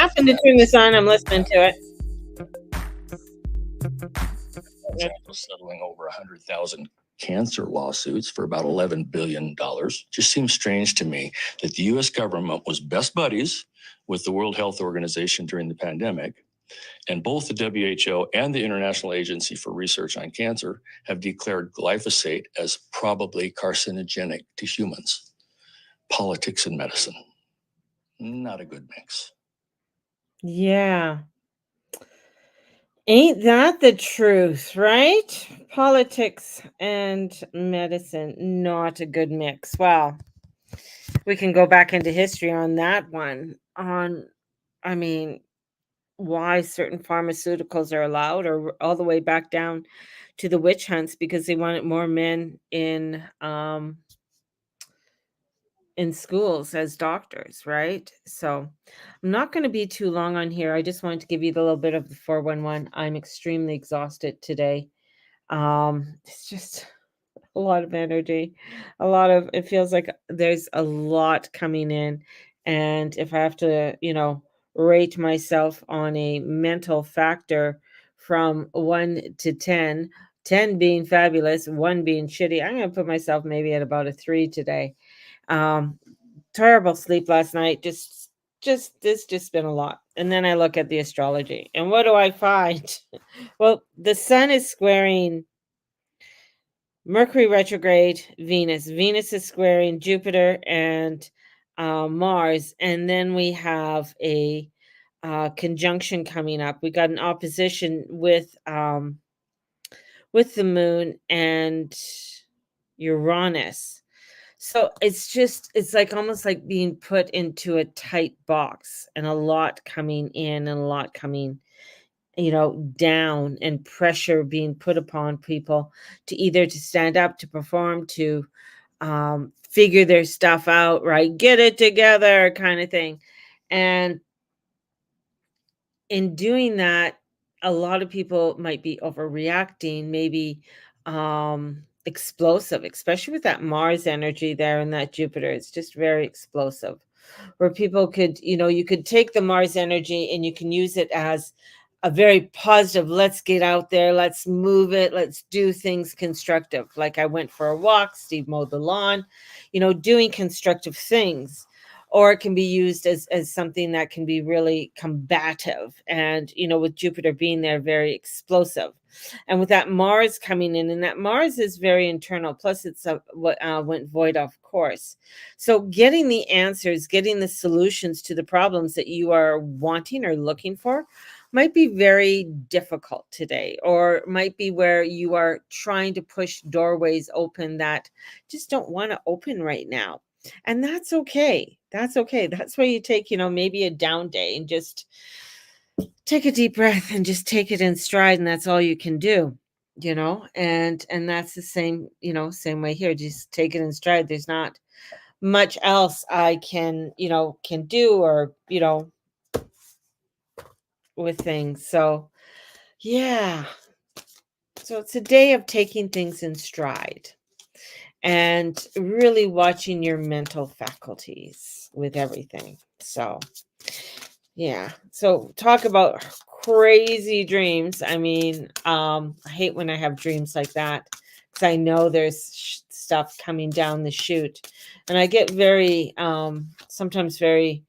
happened to turn this on. I'm listening to it. Settling over 100,000 cancer lawsuits for about $11 billion. Just seems strange to me that the US government was best buddies with the World Health Organization during the pandemic, and both the WHO and the International Agency for Research on Cancer have declared glyphosate as probably carcinogenic to humans. Politics and medicine. Not a good mix. Yeah. Ain't that the truth, right? Politics and medicine, not a good mix. Well, we can go back into history on that one. I mean, why certain pharmaceuticals are allowed, or all the way back down to the witch hunts because they wanted more men in schools as doctors, right? So I'm not going to be too long on here. I just wanted to give you the little bit of the 411. I'm extremely exhausted today. It's just a lot of energy, a lot of, it feels like there's a lot coming in. And if I have to, rate myself on a mental factor from 1 to 10, 10 being fabulous, one being shitty, I'm going to put myself maybe at about a 3 today. Um, Terrible sleep last night. It's just been a lot. And then I look at the astrology, and what do I find? Well, the sun is squaring Mercury retrograde, Venus. Venus is squaring Jupiter and Mars, and then we have a conjunction coming up. We got an opposition with the moon and Uranus. So it's like almost like being put into a tight box, and a lot coming in and a lot coming, down, and pressure being put upon people to either to stand up, to perform, to figure their stuff out, right? Get it together kind of thing. And in doing that, a lot of people might be overreacting, maybe explosive, especially with that Mars energy there and that Jupiter. It's just very explosive. Where people could, you could take the Mars energy and you can use it as a very positive, let's get out there, let's move it, let's do things constructive. Like I went for a walk, Steve mowed the lawn, doing constructive things. Or it can be used as something that can be really combative, and with Jupiter being there, very explosive. And with that Mars coming in, and that Mars is very internal, plus it's what went void off course. So getting the answers, getting the solutions to the problems that you are wanting or looking for might be very difficult today, or might be where you are trying to push doorways open that just don't want to open right now. And that's okay. That's okay. That's why you take, maybe a down day and just take a deep breath and just take it in stride, and that's all you can do, and that's the same, same way here. Just take it in stride. There's not much else I can do, or with things. So yeah, so it's a day of taking things in stride and really watching your mental faculties with everything. So yeah, so talk about crazy dreams. I mean, I hate when I have dreams like that, because I know there's stuff coming down the chute, and I get very sometimes very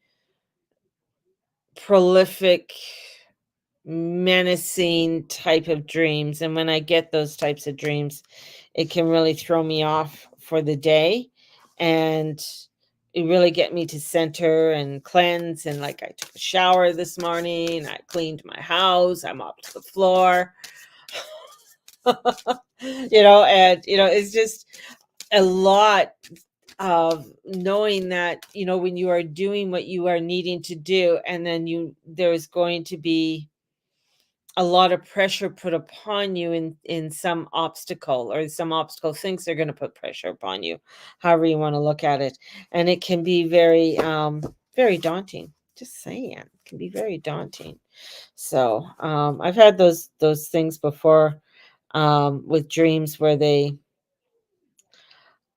prolific, menacing type of dreams. And when I get those types of dreams, it can really throw me off for the day, and it really get me to center and cleanse. And like, I took a shower this morning, I cleaned my house, I mopped the floor. And it's just a lot of knowing that, when you are doing what you are needing to do, and then there's going to be a lot of pressure put upon you in some obstacle, or some obstacle thinks they're going to put pressure upon you, however you want to look at it. And it can be very very daunting. Just saying, it can be very daunting. So I've had those things before, with dreams where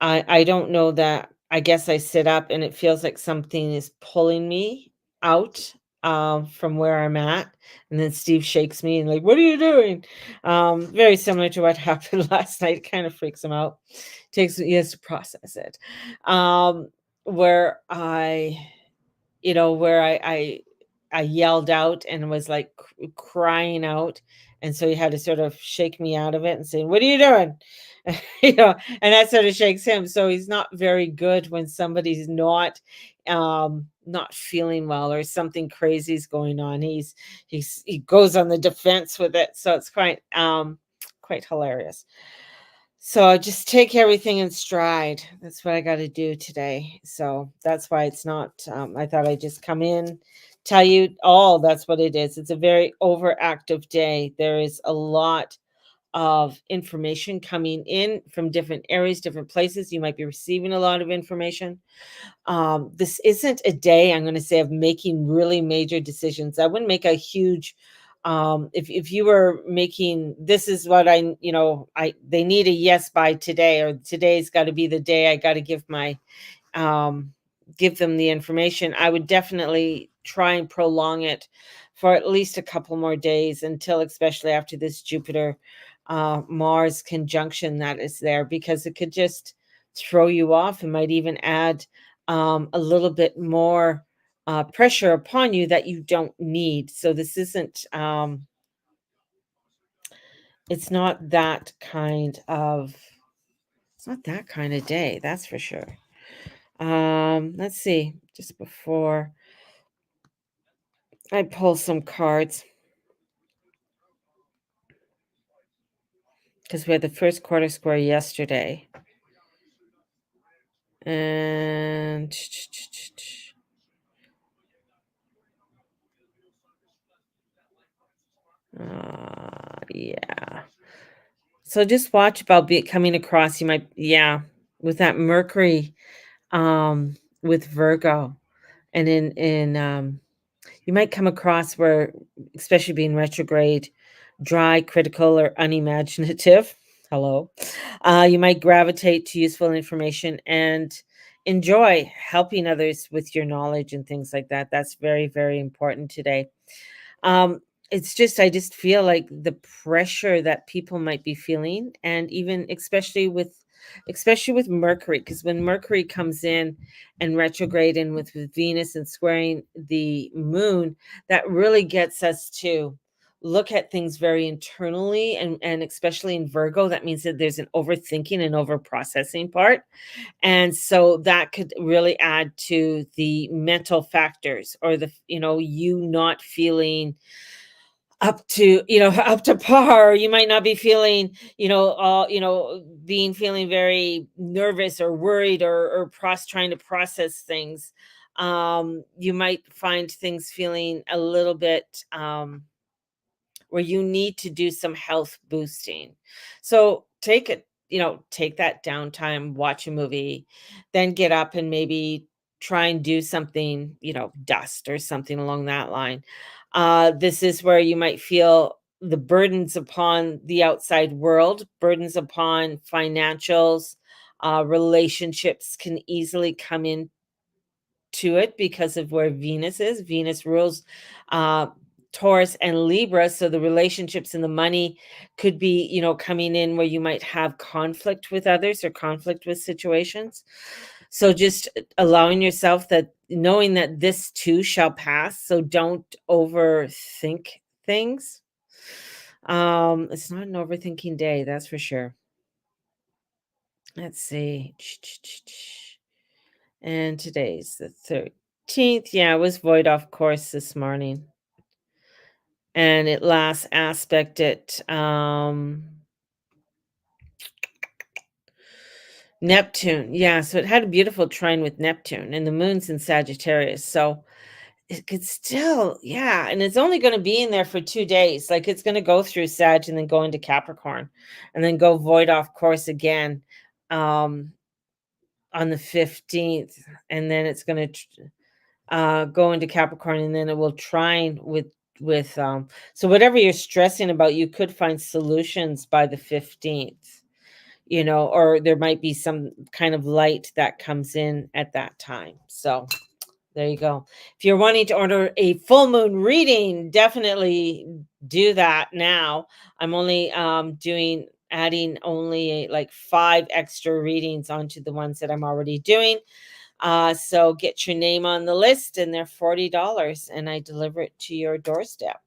I don't know, that I guess I sit up and it feels like something is pulling me out from where I'm at. And then Steve shakes me and like, what are you doing? Very similar to what happened last night. It kind of freaks him out. He has to process it. Where I, where I yelled out and was like crying out. And so he had to sort of shake me out of it and say, what are you doing? And that sort of shakes him. So he's not very good when somebody's not feeling well or something crazy is going on. He goes on the defense with it. So it's quite hilarious. So I just take everything in stride. That's what I got to do today. So that's why it's not, I thought I'd just come in, tell you all that's what it is. It's a very overactive day. There is a lot of information coming in from different areas, different places. You might be receiving a lot of information. This isn't a day, I'm going to say, of making really major decisions. I wouldn't make a huge if you were making, this is what they need a yes by today, or today's got to be the day I got to give them the information. I would definitely try and prolong it for at least a couple more days, until, especially after this Jupiter Mars conjunction that is there, because it could just throw you off. It might even add a little bit more pressure upon you that you don't need. So this isn't it's not that kind of day, that's for sure. Let's see, just before I pull some cards, because we had the first quarter square yesterday. And yeah. So just watch about coming across, you might, with that Mercury, with Virgo, and in you might come across where, especially being retrograde, dry, critical, or unimaginative. Hello. You might gravitate to useful information and enjoy helping others with your knowledge and things like that. That's very, very important today. I just feel like the pressure that people might be feeling, and even especially with Mercury, because when Mercury comes in and retrograde, and with Venus and squaring the moon, that really gets us to look at things very internally, and especially in Virgo, that means that there's an overthinking and over processing part. And so that could really add to the mental factors, or you not feeling up to par. You might not be feeling, being feeling very nervous or worried, or trying to process things. You might find things feeling a little bit where you need to do some health boosting. So take that downtime, watch a movie, then get up and maybe try and do something, dust or something along that line. This is where you might feel the burdens upon the outside world, burdens upon financials, relationships can easily come in to it because of where Venus is. Venus rules uh, Taurus and Libra. So the relationships and the money could be, coming in where you might have conflict with others or conflict with situations. So just allowing yourself that, knowing that this too shall pass. So don't overthink things. It's not an overthinking day, that's for sure. Let's see. And today's the 13th. Yeah, it was void off course this morning. And it last aspect it Neptune. Yeah, so it had a beautiful trine with Neptune, and the moon's in Sagittarius. So it could still, yeah, and it's only going to be in there for 2 days. Like, it's going to go through Sag and then go into Capricorn, and then go void off course again on the 15th, and then it's going to go into Capricorn, and then it will trine with so whatever you're stressing about, you could find solutions by the 15th, or there might be some kind of light that comes in at that time. So There you go. If you're wanting to order a full moon reading, definitely do that now. I'm only doing adding only like 5 extra readings onto the ones that I'm already doing. So get your name on the list and they're $40 and I deliver it to your doorstep.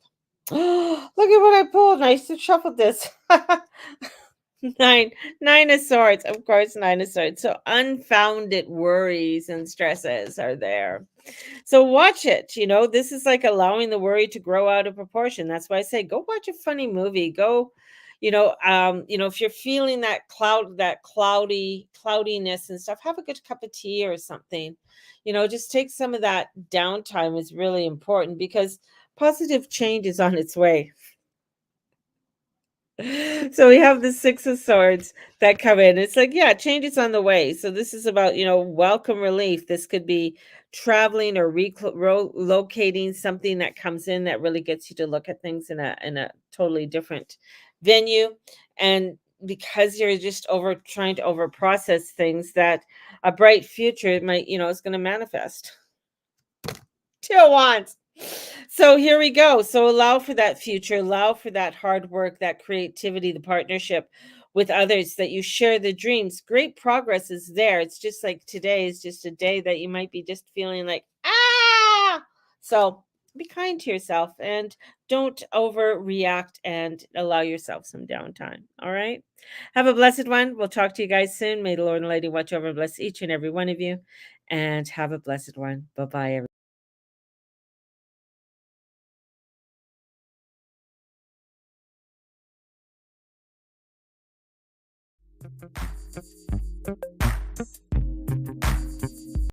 Look at what I pulled. I used to shuffle this. Nine of swords, of course, nine of swords. So unfounded worries and stresses are there. So watch it. This is like allowing the worry to grow out of proportion. That's why I say go watch a funny movie. Go, if you're feeling that cloudiness and stuff, have a good cup of tea or something. Just take some of that downtime is really important because positive change is on its way. So we have the Six of Swords that come in. It's like, yeah, change is on the way. So this is about, welcome relief. This could be traveling or relocating something that comes in that really gets you to look at things in a totally different venue. And because you're just trying to over process things, that a bright future might, is going to manifest. Two of Wands. So here we go. So allow for that future, allow for that hard work, that creativity, the partnership with others, that you share the dreams. Great progress is there. It's just like today is just a day that you might be just feeling like, ah. So be kind to yourself and don't overreact and allow yourself some downtime. All right. Have a blessed one. We'll talk to you guys soon. May the Lord and Lady watch over and bless each and every one of you. And have a blessed one. Bye bye, everyone.